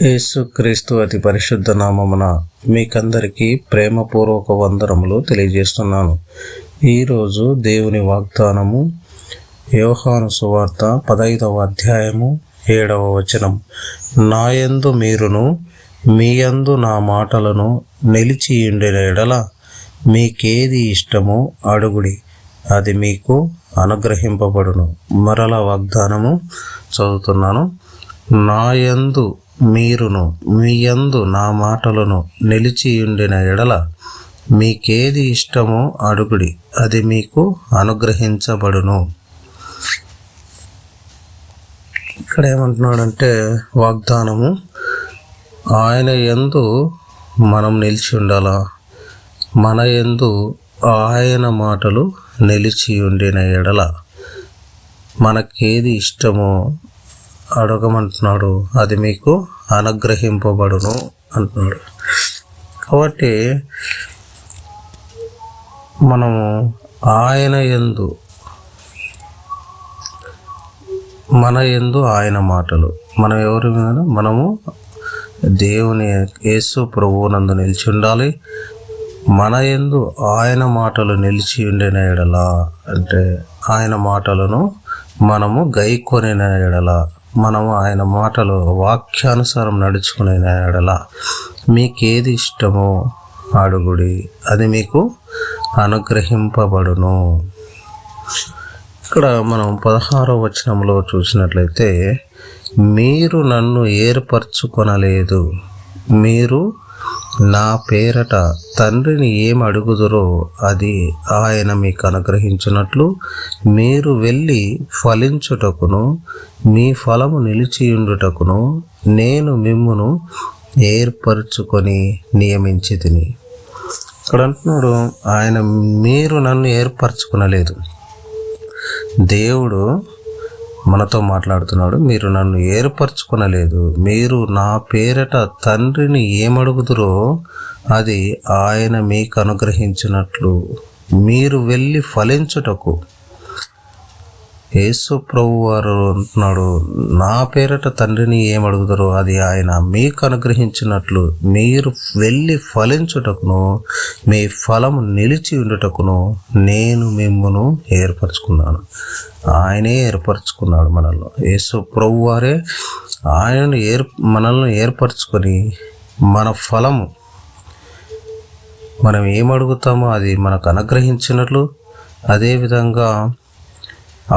యేసుక్రీస్తు అతి పరిశుద్ధ నామమున మీకందరికీ ప్రేమపూర్వక వందనములు తెలియజేస్తున్నాను. ఈరోజు దేవుని వాగ్దానము యోహాను సువార్త 15వ అధ్యాయము 7వ వచనం. నాయందు మీరును మీయందు నా మాటలను నిలిచియుండిన ఎడల మీకేది ఇష్టమో అడుగుడి, అది మీకు అనుగ్రహింపబడును. మరల వాగ్దానము చదువుతున్నాను. నాయందు మీరును మీయందు నా మాటలను నిలిచియుండిన ఎడల మీకేది ఇష్టమో అడుగుడి, అది మీకు అనుగ్రహించబడును. ఇక్కడ ఏమంటున్నాడంటే వాగ్దానము, ఆయన యందు మనం నిలిచి ఉండాలా, మన యందు ఆయన మాటలు నిలిచియుండిన ఎడల మనకేది ఇష్టమో అడగమంటున్నాడు, అది మీకు అనుగ్రహింపబడును అంటున్నాడు. కాబట్టి మనము ఆయన యందు మన యందు ఆయన మాటలు, మనం ఎవరి మీద, మనము దేవుని యేసు ప్రభువునందు నిలిచి ఉండాలి. మన యందు ఆయన మాటలు నిలిచి ఉండిన ఎడల అంటే ఆయన మాటలను మనము గైకొనిన ఎడల, మనము ఆయన మాటలు వాక్యానుసారం నడుచుకునే ఎడల మీకేది ఇష్టమో అడుగుడి, అది మీకు అనుగ్రహింపబడును. ఇక్కడ మనం 16వ వచనంలో చూసినట్లయితే, మీరు నన్ను ఏర్పరచుకొనలేదు, మీరు నా పేరట తండ్రిని ఏమి అడుగుదురో అది ఆయన మీకు అనుగ్రహించినట్లు మీరు వెళ్ళి ఫలించుటకును మీ ఫలము నిలిచియుండుటకును నేను మిమ్మును ఏర్పరచుకొని నియమించితిని. ఇక్కడ అంటున్నాడు, ఆయన మీరు నన్ను ఏర్పరచుకొనలేదు. దేవుడు మనతో మాట్లాడుతున్నాడు. మీరు నన్ను ఏర్పరచుకొనలేదు, మీరు నా పేరట తండ్రిని ఏమడుగుదురో అది ఆయన మీకు అనుగ్రహించినట్లు మీరు వెళ్ళి ఫలించుటకు. యేసు ప్రభు వారు అంటున్నాడు, నా పేరట తండ్రిని ఏమడుగుదరో అది ఆయన మీకు అనుగ్రహించినట్లు మీరు వెళ్ళి ఫలించుటకును మీ ఫలము నిలిచి ఉండుటకును నేను మిమ్మును ఏర్పరచుకున్నాను. ఆయనే ఏర్పరచుకున్నాడు మనల్ని. యేసు ప్రభు వారే ఆయనను మనల్ని ఏర్పరచుకొని మన ఫలము, మనం ఏమడుగుతామో అది మనకు అనుగ్రహించినట్లు, అదేవిధంగా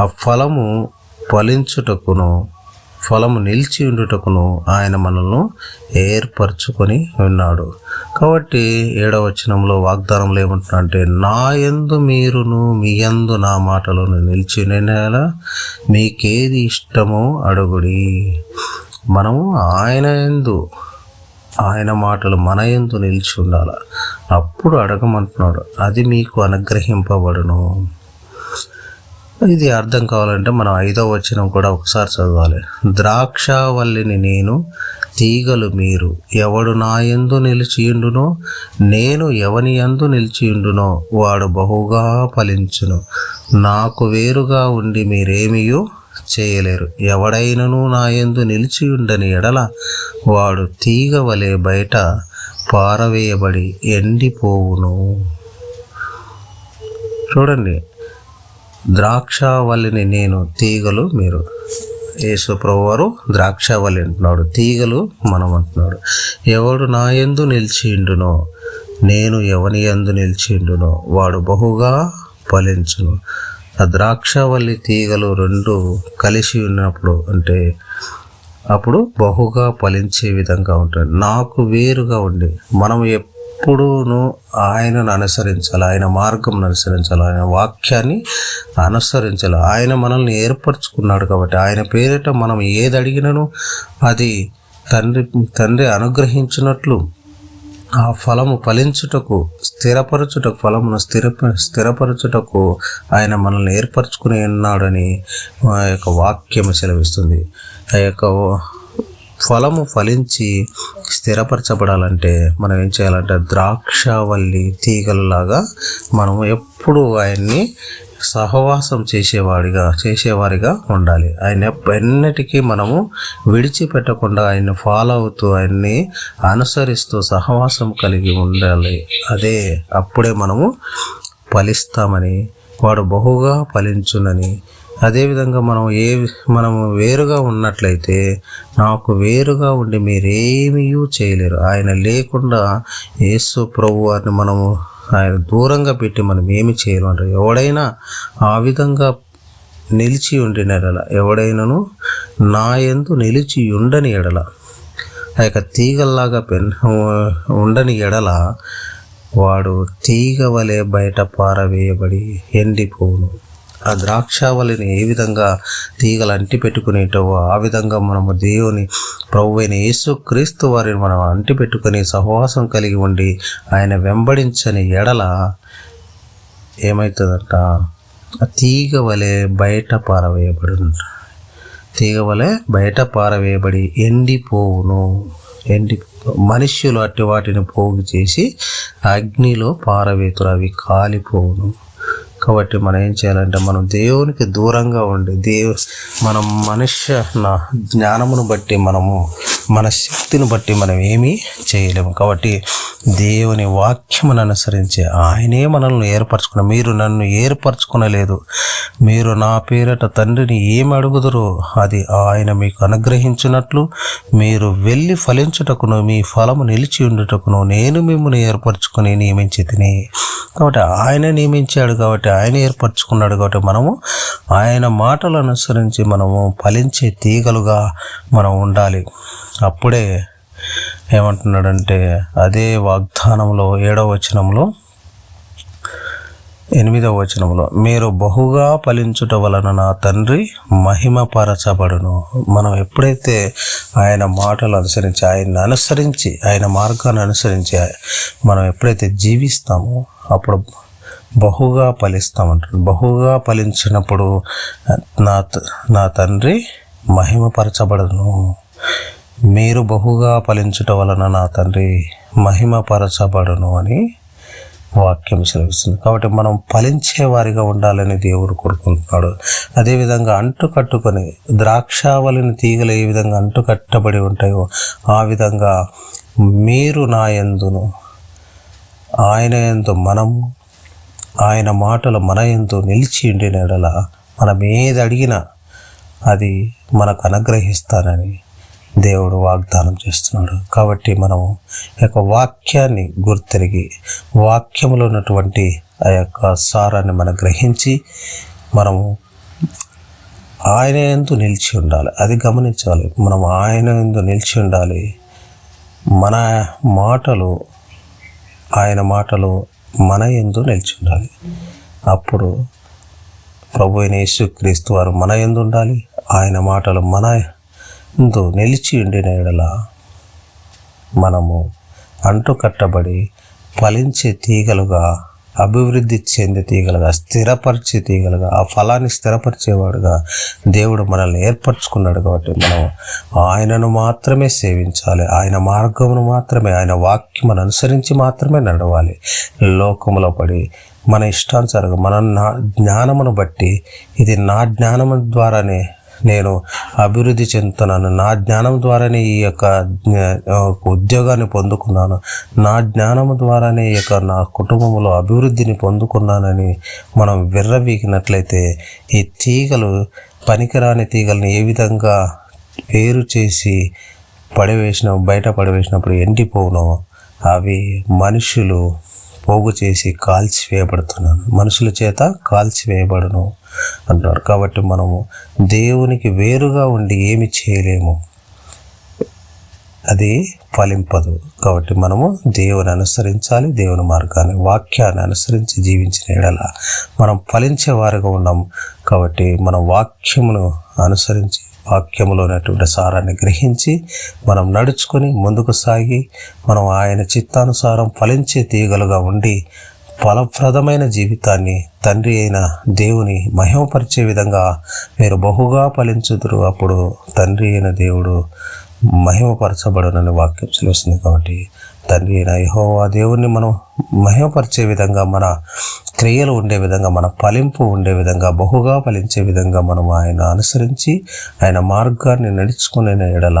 ఆ ఫలము ఫలించుటకును ఫలము నిలిచి ఉండుటకును ఆయన మనల్ని ఏర్పరచుకొని ఉన్నాడు. కాబట్టి 7వ వచనంలో వాగ్దానంలో ఏమంటున్నాడంటే, నా యందు మీరును మీ యందు నా మాటలను నిలిచి ఉండేలా మీకేది ఇష్టమో అడుగుడి. మనము ఆయన యందు ఆయన మాటలు మన యందు నిలిచి ఉండాలి, అప్పుడు అడగమంటున్నాడు, అది మీకు అనుగ్రహింపబడును. ఇది అర్థం కావాలంటే మనం 5వ వచనం కూడా ఒకసారి చదవాలి. ద్రాక్షావల్లిని నేను, తీగలు మీరు, ఎవడు నా యందు నిలిచియుండునో నేను ఎవని యందు నిలిచియుండునో వాడు బహుగా ఫలించును. నాకు వేరుగా ఉండి మీరేమియూ చేయలేరు. ఎవడైనను నా యందు నిలిచియుండని ఎడల వాడు తీగ వలె బయట పారవేయబడి ఎండిపోవును. చూడండి, ద్రాక్షావల్లిని నేను, తీగలు మీరు. యేసు ప్రభువారు ద్రాక్షావల్లి అంటున్నాడు, తీగలు మనం అంటున్నాడు. ఎవడు నా యందు నిలిచియుండునో నేను ఎవని యందు నిలిచియుండునో వాడు బహుగా ఫలించును. ఆ ద్రాక్షావల్లి తీగలు రెండు కలిసి ఉన్నప్పుడు అంటే అప్పుడు బహుగా ఫలించే విధంగా ఉంటుంది. నాకు వేరుగా ఉండి మనం ఎప్పుడూను ఆయనను అనుసరించాలి, ఆయన మార్గం అనుసరించాలి, ఆయన వాక్యాన్ని అనుసరించాలి. ఆయన మనల్ని ఏర్పరచుకున్నాడు కాబట్టి ఆయన పేరిట మనం ఏది అడిగినను అది తండ్రి అనుగ్రహించినట్లు ఆ ఫలము ఫలించుటకు స్థిరపరచుటకు, ఫలమును స్థిరపరచుటకు ఆయన మనల్ని ఏర్పరచుకుని ఉన్నాడని ఆ యొక్క వాక్యము సెలవిస్తుంది. ఆ యొక్క ఫలము ఫలించి స్థిరపరచబడాలంటే మనం ఏం చేయాలంటే ద్రాక్షావల్లి తీగలలాగా మనం ఎప్పుడు ఆయన్ని సహవాసం చేసేవారిగా ఉండాలి. ఆయన ఎన్నటికీ మనము విడిచిపెట్టకుండా ఆయన్ని ఫాలో అవుతూ ఆయన్ని అనుసరిస్తూ సహవాసం కలిగి ఉండాలి. అప్పుడే మనము ఫలిస్తామని, వాడు బహుగా ఫలించునని. అదేవిధంగా మనము వేరుగా ఉన్నట్లయితే నాకు వేరుగా ఉండి మీరేమీ చేయలేరు. ఆయన లేకుండా యేసు ప్రభువారిని మనము ఆయన దూరంగా పెట్టి మనం ఏమి చేయలేమంటారు. ఎవడైనా ఆ విధంగా నిలిచి ఉండిన ఎడల, ఎవడైనాను నా యందు నిలిచి ఉండని ఎడల, ఆ యొక్క తీగల్లాగా ఉండని ఎడల వాడు తీగ వలె బయట పారవేయబడి ఎండిపోవును. ఆ ద్రాక్షావళిని ఏ విధంగా తీగలు అంటి పెట్టుకునేటవో ఆ విధంగా మనము దేవుని ప్రభువైన యేసుక్రీస్తు వారిని మనం అంటి పెట్టుకొని సహవాసం కలిగి ఉండి ఆయన వెంబడించని ఎడల ఏమవుతుందంట, తీగ వలె బయట పారవేయబడి ఎండిపోవును. మనుష్యులు అట్టి వాటిని పోగు చేసి అగ్నిలో పారవేతురు, అవి కాలిపోవును. కాబట్టి మనం ఏం చేయాలంటే, మనం దేవునికి దూరంగా ఉండి మనం జ్ఞానమును బట్టి, మన శక్తిని బట్టి మనం ఏమీ చేయలేము. కాబట్టి దేవుని వాక్యమును అనుసరించి ఆయనే మనల్ని ఏర్పరచుకున్న. మీరు నన్ను ఏర్పరచుకునలేదు, మీరు నా పేరట తండ్రిని ఏమి అడుగుదురో అది ఆయన మీకు అనుగ్రహించినట్లు మీరు వెళ్ళి ఫలించుటకును మీ ఫలము నిలిచి ఉండుటకును నేను మిమ్మల్ని ఏర్పరచుకుని నియమించితిని. కాబట్టి ఆయన నియమించాడు, కాబట్టి ఆయన ఏర్పరచుకున్నాడు. కాబట్టి మనము ఆయన మాటలు అనుసరించి మనము ఫలించే తీగలుగా మనం ఉండాలి. అప్పుడే ఏమంటున్నాడంటే, అదే వాగ్దానంలో 7వ వచనంలో 8వ వచనంలో, మీరు బహుగా ఫలించుట వలన నా తండ్రి మహిమపరచబడును. మనం ఎప్పుడైతే ఆయన మాటలు అనుసరించి ఆయన మార్గాన్ని అనుసరించి మనం ఎప్పుడైతే జీవిస్తామో అప్పుడు బహుగా ఫలిస్తామంటారు. బహుగా ఫలించినప్పుడు నా తండ్రి మహిమపరచబడును. మీరు బహుగా ఫలించుట వలన నా తండ్రి మహిమపరచబడును అని వాక్యం సెలవిస్తుంది. కాబట్టి మనం ఫలించే వారిగా ఉండాలని దేవుడు కోరుకుంటున్నాడు. అదేవిధంగా అంటుకట్టుకొని ద్రాక్షావళిని తీగలు ఏ విధంగా అంటుకట్టబడి ఉంటాయో ఆ విధంగా మీరు నా యందును, ఆయన యందు మనము, ఆయన మాటలు మన యందు నిలిచి ఉండిన ఎడల మనం ఏది అడిగినా అది మనకు అనుగ్రహిస్తానని దేవుడు వాగ్దానం చేస్తున్నాడు. కాబట్టి మనము యొక్క వాక్యాన్ని గుర్తెరిగి వాక్యములో ఉన్నటువంటి ఆ యొక్క సారాన్ని మనం గ్రహించి మనము ఆయన యందు నిలిచి ఉండాలి. అది గమనించాలి. మనం ఆయన యందు నిలిచి ఉండాలి. మన మాటలు, ఆయన మాటలు మన యందు నిలిచి ఉండాలి. అప్పుడు ప్రభువైన యేసుక్రీస్తు వారు మన యందు ఉండాలి. ఆయన మాటలు మన యందు నిలిచి ఉండిన ఎడల మనము అంటుకట్టబడి ఫలించే తీగలుగా, అభివృద్ధి చెందే తీగలుగా, స్థిరపరిచే తీగలుగా, ఆ ఫలాన్ని స్థిరపరిచేవాడుగా దేవుడు మనల్ని ఏర్పరచుకున్నాడు. కాబట్టి మనం ఆయనను మాత్రమే సేవించాలి. ఆయన మార్గమును మాత్రమే, ఆయన వాక్యమును అనుసరించి మాత్రమే నడవాలి. లోకములో పడి మన ఇష్టానుసారంగా మన జ్ఞానమును బట్టి, ఇది నా జ్ఞానము ద్వారానే నేను అభివృద్ధి చెందుతున్నాను, నా జ్ఞానం ద్వారానే ఈ యొక్క ఉద్యోగాన్ని పొందుకున్నాను, నా జ్ఞానము ద్వారానే ఈ యొక్క నా కుటుంబంలో అభివృద్ధిని పొందుకున్నానని మనం విర్రవీగినట్లయితే ఈ తీగలు, పనికిరాని తీగల్ని ఏ విధంగా వేరు చేసి బయట పడవేసినప్పుడు ఎండిపోవునో అవి మనుషులు పోగు చేసి కాల్చివేయబడుతున్నాను, మనుషుల చేత కాల్చివేయబడును అంటున్నారు. కాబట్టి మనము దేవునికి వేరుగా ఉండి ఏమి చేయలేము, అది ఫలింపదు. కాబట్టి మనము దేవుని అనుసరించాలి. దేవుని మార్గాన్ని, వాక్యాన్ని అనుసరించి జీవించిన ఎడల మనం ఫలించే వారిగా ఉన్నాము. కాబట్టి మనం వాక్యమును అనుసరించి వాక్యములో ఉన్నటువంటి సారాన్ని గ్రహించి మనం నడుచుకొని ముందుకు సాగి మనం ఆయన చిత్తానుసారం ఫలించే తీగలుగా ఉండి ఫలప్రదమైన జీవితాన్ని తండ్రి అయిన దేవుని మహిమపరిచే విధంగా మీరు బహుగా ఫలించుదురు. అప్పుడు తండ్రి అయిన దేవుడు మహిమపరచబడునని వాక్యం తెలుస్తుంది. కాబట్టి తండ్రి అయిన యెహోవా దేవుణ్ణి మనం మహిమపరిచే విధంగా మన క్రియలు ఉండే విధంగా, మన ఫలింపు ఉండే విధంగా, బహుగా ఫలించే విధంగా మనం ఆయన అనుసరించి ఆయన మార్గాన్ని నడుచుకునే ఎడల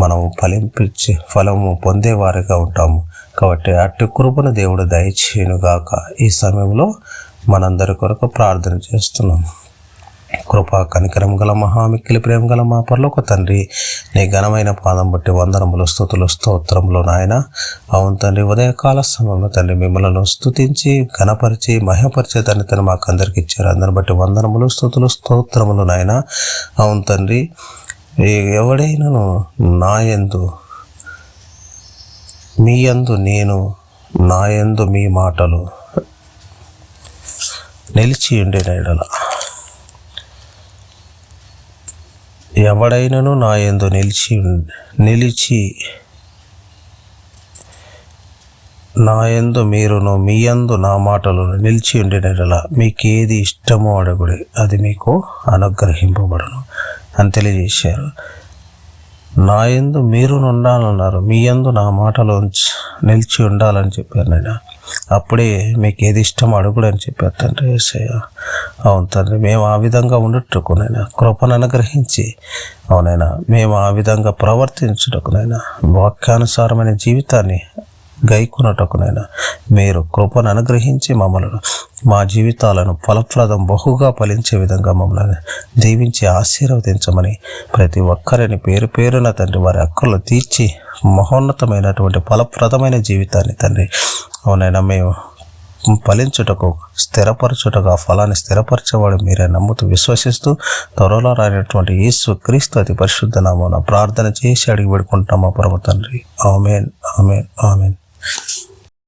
మనం ఫలింపించే ఫలము పొందేవారిగా ఉంటాము. కాబట్టి అట్టి కృపను దేవుడు దయచేయునుగాక. ఈ సమయంలో మనందరి కొరకు ప్రార్థన చేస్తున్నాం. కృపా కనికరం గల మహామిక్కిలి ప్రేమ గల మా పరలోక తండ్రి, నీ ఘనమైన పాదం బట్టి వందనములు, స్తుతులు, స్తోత్రములు నాయన. అవును తండ్రి, ఉదయకాల సమయంలో తండ్రి మిమ్మల్ని స్తుతించి ఘనపరిచి మహిమపరిచే తను మాకు అందరికి ఇచ్చారు. అందరిని బట్టి వందనములు, స్తుతులు, స్తోత్రములు నాయన. అవును తండ్రి, ఎవడైనాను నా యందు, మీ యందు నేను, నా యందు మీ మాటలు నిలిచి ఉండే ఎడల, ఎవడైనను నా యందు నిలిచి నా యందు మీరును, మీ యందు నా మాటలు నిలిచి ఉండినట్లా మీకేది ఇష్టమో అడుగుడి, అది మీకు అనుగ్రహింపబడును అని తెలియజేశారు. నా యందు మీరు ఉండాలన్నారు, మీ యందు నా మాటలు నిలిచి ఉండాలని చెప్పారు నాయన. అప్పుడే మీకు ఏది ఇష్టం అడుగుడు అని చెప్పారు తండ్రి యేసయ్య. అవును తండ్రి, మేము ఆ విధంగా ఉండటకు నైనా కృపను అనుగ్రహించి, అవునైనా మేము ఆ విధంగా ప్రవర్తించుటకునైనా, వాక్యానుసారమైన జీవితాన్ని గైకొనుటకునైనా మీరు కృపను అనుగ్రహించి మమ్మల్ని, మా జీవితాలను ఫలప్రదం బహుగా ఫలించే విధంగా మమ్మల్ని దీవించి ఆశీర్వదించమని ప్రతి ఒక్కరిని పేరు పేరున తండ్రి వారి హక్కులు తీర్చి మహోన్నతమైనటువంటి ఫలప్రదమైన జీవితాన్ని తండ్రి అవునైనా మేము ఫలించుటకు, స్థిరపరచుటకు, ఆ ఫలాన్ని స్థిరపరచేవాడు మీరే నమ్ముతూ విశ్వసిస్తూ త్వరలో రానటువంటి యేసు క్రీస్తు అతి పరిశుద్ధ నామమున ప్రార్థన చేసి అడిగి పెడుకుంటాం మా పరమ తండ్రి. ఆమేన్, ఆమేన్, ఆమేన్.